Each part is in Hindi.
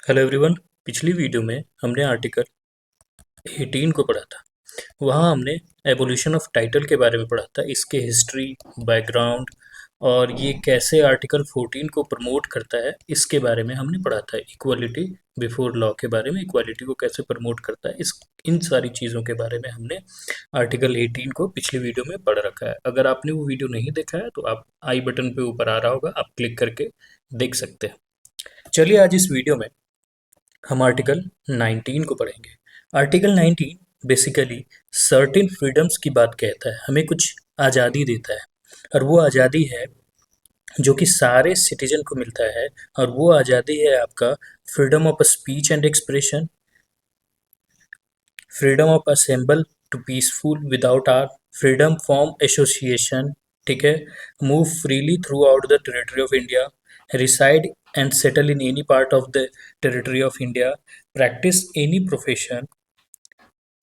Hello everyone. पिछली वीडियो में हमने आर्टिकल 18 को पढ़ा था। वहाँ हमने एवोल्यूशन ऑफ टाइटल के बारे में पढ़ा था, इसके हिस्ट्री, बैकग्राउंड और ये कैसे आर्टिकल 14 को प्रमोट करता है, इसके बारे में हमने पढ़ा था। इक्वालिटी बिफोर लॉ के बारे में, इक्वालिटी को कैसे प्रमोट करता है, इस इन सारी चीज़ों के बारे में हमने आर्टिकल 18 को पिछली वीडियो में पढ़ रखा है। अगर आपने वो वीडियो नहीं देखा है तो आप आई बटन पे ऊपर आ रहा होगा, आप क्लिक करके देख सकते हैं। चलिए आज इस वीडियो में हम आर्टिकल 19 को पढ़ेंगे। आर्टिकल 19 बेसिकली सर्टेन फ्रीडम्स की बात कहता है, हमें कुछ आज़ादी देता है, और वो आज़ादी है जो कि सारे सिटीजन को मिलता है। और वो आज़ादी है आपका freedom of speech and expression, freedom of assemble to peaceful without arm, freedom from association, ठीक है, move freely throughout the territory of India, reside and settle in any part of the territory of India, practice any profession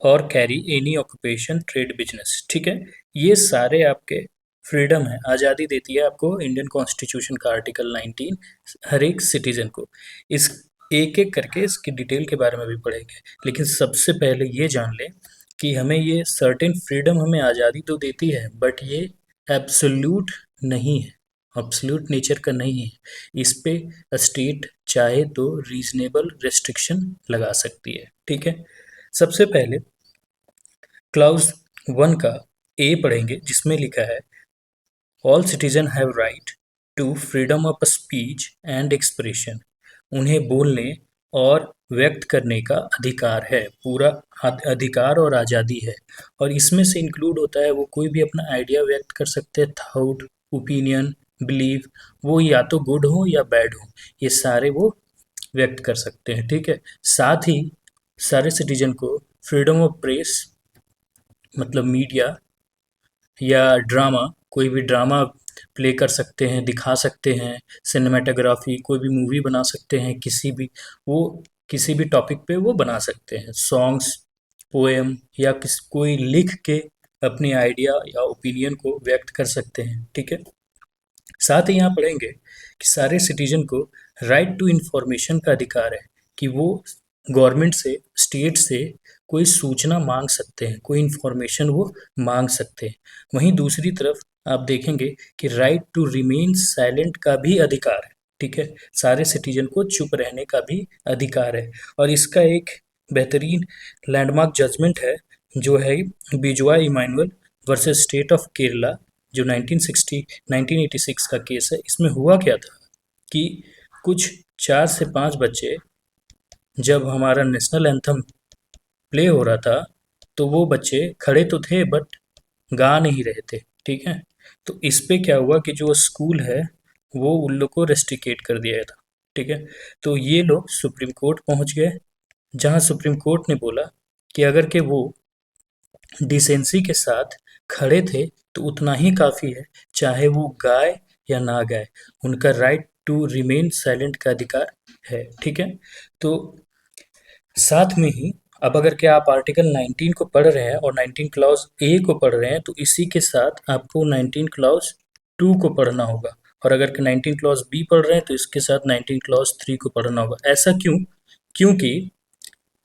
और carry any occupation, trade, business. ठीक है, ये सारे आपके फ्रीडम है, आज़ादी देती है आपको इंडियन कॉन्स्टिट्यूशन का आर्टिकल 19 हर एक सिटीजन को। इस एक एक करके इसकी डिटेल के बारे में भी पढ़ेंगे, लेकिन सबसे पहले ये जान लें कि हमें ये सर्टेन फ्रीडम, हमें आज़ादी तो देती है, बट ये एब्सोल्यूट नहीं है, एब्सोल्यूट नेचर का नहीं है। इस पे स्टेट चाहे तो रीजनेबल रेस्ट्रिक्शन लगा सकती है। ठीक है, सबसे पहले क्लाउज 1 का ए पढ़ेंगे, जिसमें लिखा है all citizen have right to freedom of speech and expression. उन्हें बोलने और व्यक्त करने का अधिकार है, पूरा अधिकार और आज़ादी है। और इसमें से इंक्लूड होता है वो कोई भी अपना आइडिया व्यक्त कर सकते हैं, थाउट, ओपिनियन, बिलीव, वो या तो गुड हो या बैड हो, ये सारे वो व्यक्त कर सकते हैं। ठीक है, साथ ही सारे सिटीजन को फ्रीडम ऑफ प्रेस, मतलब मीडिया या ड्रामा, कोई भी ड्रामा प्ले कर सकते हैं, दिखा सकते हैं, सिनेमेटोग्राफी, कोई भी मूवी बना सकते हैं, किसी भी टॉपिक पे वो बना सकते हैं, सॉन्ग्स, पोएम या कोई लिख के अपनी आइडिया या ओपिनियन को व्यक्त कर सकते हैं। ठीक है, साथ ही यहाँ पढ़ेंगे कि सारे सिटीजन को राइट टू इंफॉर्मेशन का अधिकार है, कि वो गवर्नमेंट से, स्टेट से कोई सूचना मांग सकते हैं, कोई इंफॉर्मेशन वो मांग सकते हैं। वहीं दूसरी तरफ आप देखेंगे कि राइट टू रिमेन साइलेंट का भी अधिकार है। ठीक है, सारे सिटीजन को चुप रहने का भी अधिकार है। और इसका एक बेहतरीन लैंडमार्क जजमेंट है, जो है Bijoe Emmanuel versus state of Kerala, जो 1986 का केस है। इसमें हुआ क्या था कि कुछ 4 से 5 बच्चे, जब हमारा नेशनल एंथम प्ले हो रहा था, तो वो बच्चे खड़े तो थे बट गा नहीं रहे थे। ठीक है, तो इस पे क्या हुआ कि जो स्कूल है वो उन लोग को रेस्ट्रिकेट कर दिया था। ठीक है, तो ये लोग सुप्रीम कोर्ट पहुंच गए, जहां सुप्रीम कोर्ट ने बोला कि अगर के वो डिसेंसी के साथ खड़े थे तो उतना ही काफ़ी है, चाहे वो गाए या ना गाए, उनका राइट टू रिमेन साइलेंट का अधिकार है। ठीक है, तो साथ में ही अब अगर के आप आर्टिकल 19 को पढ़ रहे हैं और 19 क्लॉज ए को पढ़ रहे हैं, तो इसी के साथ आपको 19 क्लॉज 2 को पढ़ना होगा। और अगर के 19 क्लॉज बी पढ़ रहे हैं तो इसके साथ 19 क्लॉज 3 को पढ़ना होगा। ऐसा क्यों? क्योंकि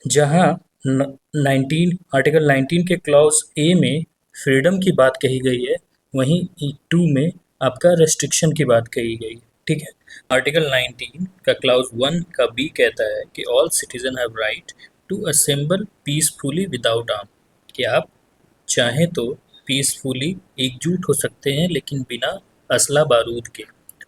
जहाँ 19 आर्टिकल 19 के क्लॉज ए में फ्रीडम की बात कही गई है, वहीं 2 में आपका रेस्ट्रिक्शन की बात कही गई है। ठीक है, आर्टिकल 19 का क्लॉज 1 का बी कहता है कि all citizen have right to assemble peacefully without arm, कि आप चाहें तो पीसफुली एकजुट हो सकते हैं, लेकिन बिना असला बारूद के।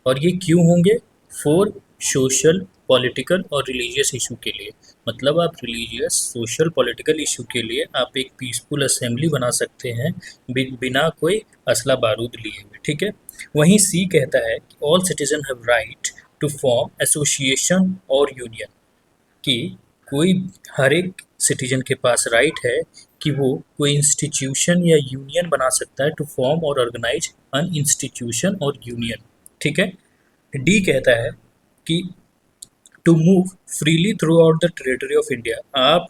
और ये क्यों होंगे? फॉर सोशल, पॉलिटिकल और रिलीजियस इशू के लिए। मतलब आप रिलीजियस, सोशल, पॉलिटिकल इशू के लिए आप एक पीसफुल असेंबली बना सकते हैं बिना कोई असला बारूद लिए हुए। ठीक है, वहीं सी कहता है कि all citizen have right to form association और यूनियन, कि कोई, हर एक सिटीजन के पास राइट है कि वो कोई इंस्टीट्यूशन या यूनियन बना सकता है, टू फॉर्म और ऑर्गेनाइज अन इंस्टीट्यूशन और यूनियन। ठीक है, डी कहता है कि to move freely throughout the territory of India, आप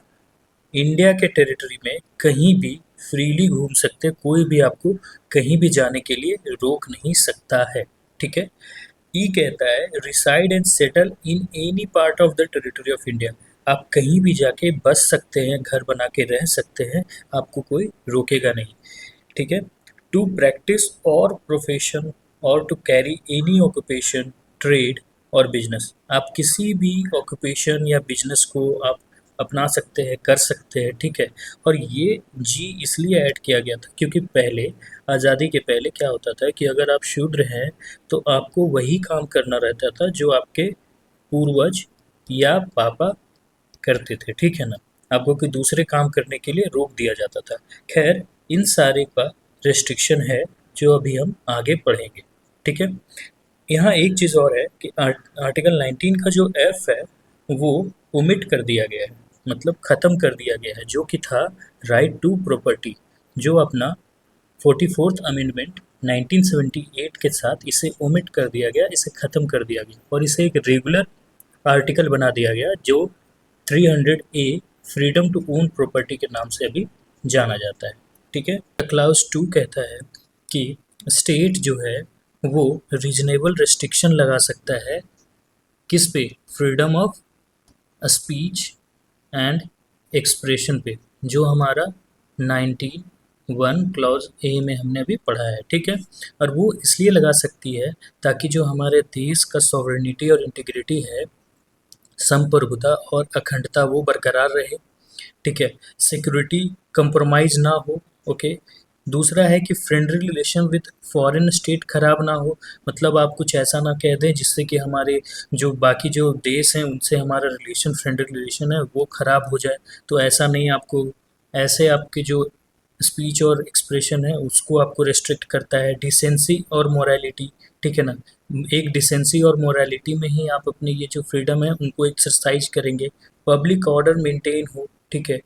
इंडिया के टेरिटरी में कहीं भी फ्रीली घूम सकते, कोई भी आपको कहीं भी जाने के लिए रोक नहीं सकता है। ठीक है, ई कहता है reside and settle in any part of the territory of India. आप कहीं भी जाके बस सकते हैं, घर बना के रह सकते हैं, आपको कोई रोकेगा नहीं। ठीक है। टू प्रैक्टिस और प्रोफेशन और to carry any occupation, trade और बिजनेस। आप किसी भी ऑक्यूपेशन या बिजनेस को आप अपना सकते हैं, कर सकते हैं। ठीक है। और ये जी इसलिए ऐड किया गया था क्योंकि पहले, आज़ादी के पहले क्या होता था कि अगर आप शूद्र हैं तो आपको वही काम करना रहता था जो आपके पूर्वज या पापा करते थे। ठीक है ना। आपको कोई दूसरे काम करने के लिए रोक दिया जाता था। खैर, इन सारे का रेस्ट्रिक्शन है जो अभी हम आगे पढ़ेंगे। ठीक है। यहाँ एक चीज़ और है कि आर्टिकल 19 का जो एफ है वो ओमिट कर दिया गया है, मतलब ख़त्म कर दिया गया है, जो कि था राइट टू प्रॉपर्टी, जो अपना 44th अमेंडमेंट 1978 के साथ इसे ओमिट कर दिया गया, इसे ख़त्म कर दिया गया और इसे एक रेगुलर आर्टिकल बना दिया गया जो 300 ए फ्रीडम टू ओन प्रॉपर्टी के नाम से अभी जाना जाता है। ठीक है। क्लाउज 2 कहता है कि स्टेट जो है वो रीजनेबल रेस्ट्रिक्शन लगा सकता है किस पे, freedom of speech and expression पे, जो हमारा 19(1) क्लॉज ए में हमने अभी पढ़ा है। ठीक है। और वो इसलिए लगा सकती है ताकि जो हमारे देश का सॉवरेनिटी और इंटीग्रिटी है, संप्रभुता और अखंडता वो बरकरार रहे। ठीक है। सिक्योरिटी कंप्रोमाइज़ ना हो। ओके। दूसरा है कि friendly relation with foreign state खराब ना हो, मतलब आप कुछ ऐसा ना कह दें जिससे कि हमारे जो बाकी जो देश हैं उनसे हमारा रिलेशन, फ्रेंडली रिलेशन है, वो खराब हो जाए। तो ऐसा नहीं, आपको ऐसे आपके जो स्पीच और एक्सप्रेशन है उसको आपको रेस्ट्रिक्ट करता है। डिसेंसी और मोरालिटी, ठीक है ना, एक डिसेंसी और मोरालिटी में ही आप अपने ये जो फ्रीडम है उनको एक्सरसाइज करेंगे। पब्लिक ऑर्डर मेंटेन हो। ठीक है।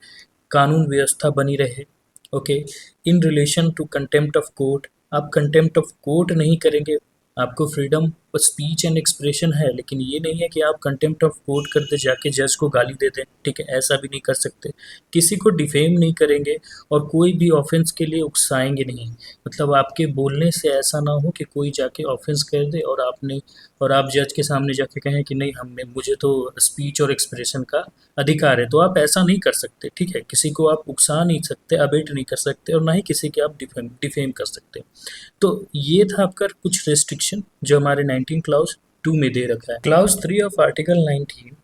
कानून व्यवस्था बनी रहे। Okay. In relation to contempt of court, आप कंटेम्प्ट ऑफ कोर्ट नहीं करेंगे। आपको फ्रीडम स्पीच एंड एक्सप्रेशन है, लेकिन ये नहीं है कि आप कंटेम्प्ट ऑफ कोर्ट करते जाके जज को गाली दे दें। ठीक है, ऐसा भी नहीं कर सकते। किसी को डिफेम नहीं करेंगे और कोई भी ऑफेंस के लिए उकसाएंगे नहीं, मतलब आपके बोलने से ऐसा ना हो कि कोई जाके ऑफेंस कर दे और आप जज के सामने जाके कहें कि नहीं, हमने मुझे तो स्पीच और एक्सप्रेशन का अधिकार है, तो आप ऐसा नहीं कर सकते। ठीक है। किसी को आप उकसा नहीं सकते, अबेट नहीं कर सकते और ना ही किसी के आप डिफेम कर सकते। तो ये था आपका कुछ रेस्ट्रिक्शन जो हमारे 19 क्लाउज 2 में दे रखा है। क्लाउज 3 ऑफ आर्टिकल 19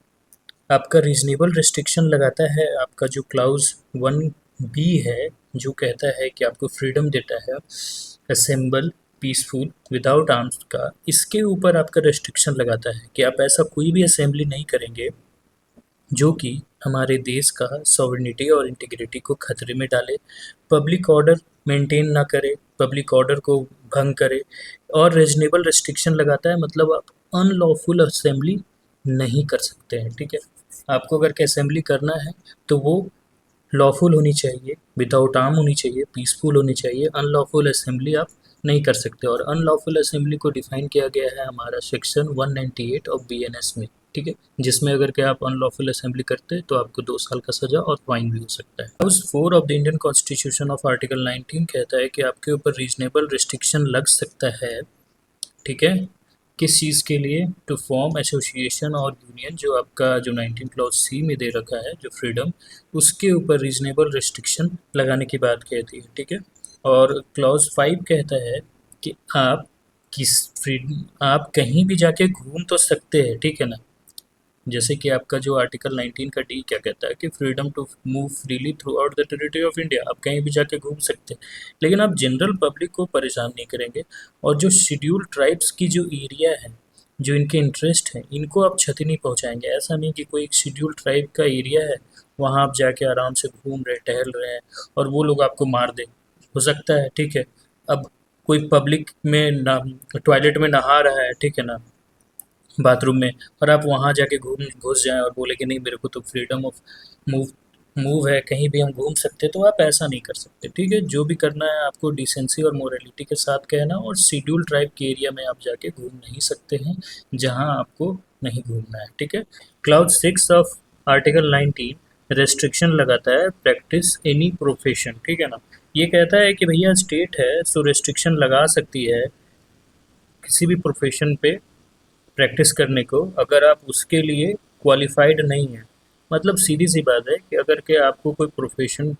आपका रीजनेबल रेस्ट्रिक्शन लगाता है। आपका जो क्लाउज 1 बी है जो कहता है कि आपको फ्रीडम देता है असेंबल पीसफुल विदाउट आर्म्स का, इसके ऊपर आपका रेस्ट्रिक्शन लगाता है कि आप ऐसा कोई भी असेंबली नहीं करेंगे जो कि हमारे देश का सॉवरेनिटी और इंटीग्रिटी को खतरे में डाले, पब्लिक ऑर्डर मेंटेन ना करे, पब्लिक ऑर्डर को भंग करे। और रीजनेबल रेस्ट्रिक्शन लगाता है, मतलब आप अनलॉफुल असेंबली नहीं कर सकते हैं। ठीक है। आपको अगर के असेंबली करना है तो वो लॉफुल होनी चाहिए, विदाउट आर्म होनी चाहिए, पीसफुल होनी चाहिए। अनलॉफुल असेंबली आप नहीं कर सकते और अनलॉफुल असेंबली को डिफाइन किया गया है हमारा सेक्शन 198 ऑफ बीएनएस में। ठीक है, जिसमें अगर के आप अनलॉफुल असेंबली करते हैं तो आपको 2 साल का सजा और फाइन भी हो सकता है। Clause 4 of the Indian constitution of article 19 कहता है कि आपके ऊपर रीजनेबल रिस्ट्रिक्शन लग सकता है। ठीक है। किस चीज़ के लिए, टू फॉर्म एसोसिएशन और यूनियन, जो आपका जो 19 क्लॉज सी में दे रखा है जो फ्रीडम, उसके ऊपर रीजनेबल रिस्ट्रिक्शन लगाने की बात कहती है। ठीक है। और क्लॉज 5 कहता है कि आप कहीं भी जाके घूम तो सकते हैं। ठीक है ना, जैसे कि आपका जो आर्टिकल 19 का डी क्या कहता है कि freedom to move freely throughout the territory of India, आप कहीं भी जाके घूम सकते हैं, लेकिन आप जनरल पब्लिक को परेशान नहीं करेंगे। और जो शेड्यूल ट्राइब्स की जो एरिया है, जो इनके इंटरेस्ट है, इनको आप क्षति नहीं पहुंचाएंगे। ऐसा नहीं कि कोई एक शेड्यूल ट्राइब का एरिया है, वहाँ आप जाके आराम से घूम रहे, टहल रहे हैं और वो लोग आपको मार दे, हो सकता है। ठीक है। अब कोई पब्लिक में ना, टॉयलेट में नहा रहा है, ठीक है ना, बाथरूम में, और आप वहाँ जाके घूम घुस जाएँ और बोले कि नहीं, मेरे को तो फ्रीडम ऑफ मूव मूव है, कहीं भी हम घूम सकते हैं, तो आप ऐसा नहीं कर सकते। ठीक है। जो भी करना है आपको डिसेंसी और मोरालिटी के साथ कहना, और शेड्यूल ट्राइब के एरिया में आप जाके घूम नहीं सकते हैं जहाँ आपको नहीं घूमना है। ठीक है। क्लाउज 6 ऑफ आर्टिकल 19 रेस्ट्रिक्शन लगाता है प्रैक्टिस एनी प्रोफेशन। ठीक है ना, ये कहता है कि भैया स्टेट है सो रेस्ट्रिक्शन लगा सकती है किसी भी प्रोफेशन पे प्रैक्टिस करने को, अगर आप उसके लिए क्वालिफाइड नहीं हैं, मतलब सीधी सी बात है कि अगर के आपको कोई प्रोफेशन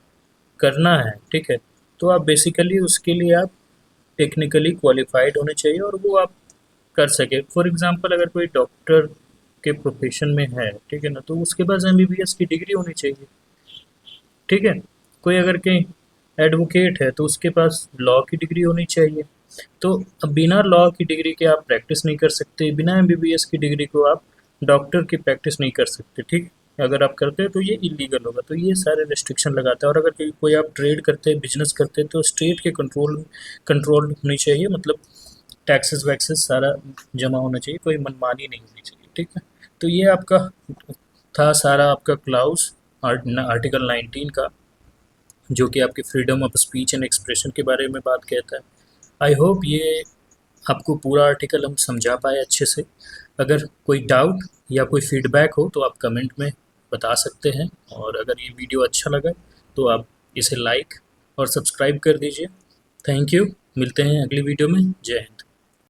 करना है, ठीक है, तो आप बेसिकली उसके लिए आप टेक्निकली क्वालिफाइड होने चाहिए और वो आप कर सके। फॉर एग्जांपल अगर कोई डॉक्टर के प्रोफेशन में है, ठीक है ना, तो उसके पास एमबीबीएस की डिग्री होनी चाहिए, ठीक है। कोई अगर कहीं एडवोकेट है तो उसके पास लॉ की डिग्री होनी चाहिए। तो अब बिना लॉ की डिग्री के आप प्रैक्टिस नहीं कर सकते, बिना एमबीबीएस की डिग्री को आप डॉक्टर की प्रैक्टिस नहीं कर सकते, ठीक। अगर आप करते हैं तो ये इलीगल होगा, तो ये सारे रिस्ट्रिक्शन लगाता है। और अगर कोई आप ट्रेड करते हैं, बिजनेस करते हैं, तो स्टेट के कंट्रोल होनी चाहिए, मतलब टैक्सेस वैक्सेस सारा जमा होना चाहिए, कोई मनमानी नहीं होनी चाहिए, ठीक है। तो ये आपका था सारा आपका क्लाउज आर्टिकल 19 का, जो कि आपकी freedom of speech and expression के बारे में बात कहता है। आई होप ये आपको पूरा आर्टिकल हम समझा पाए अच्छे से। अगर कोई डाउट या कोई फीडबैक हो तो आप कमेंट में बता सकते हैं, और अगर ये वीडियो अच्छा लगा तो आप इसे लाइक और सब्सक्राइब कर दीजिए। थैंक यू, मिलते हैं अगली वीडियो में। जय हिंद।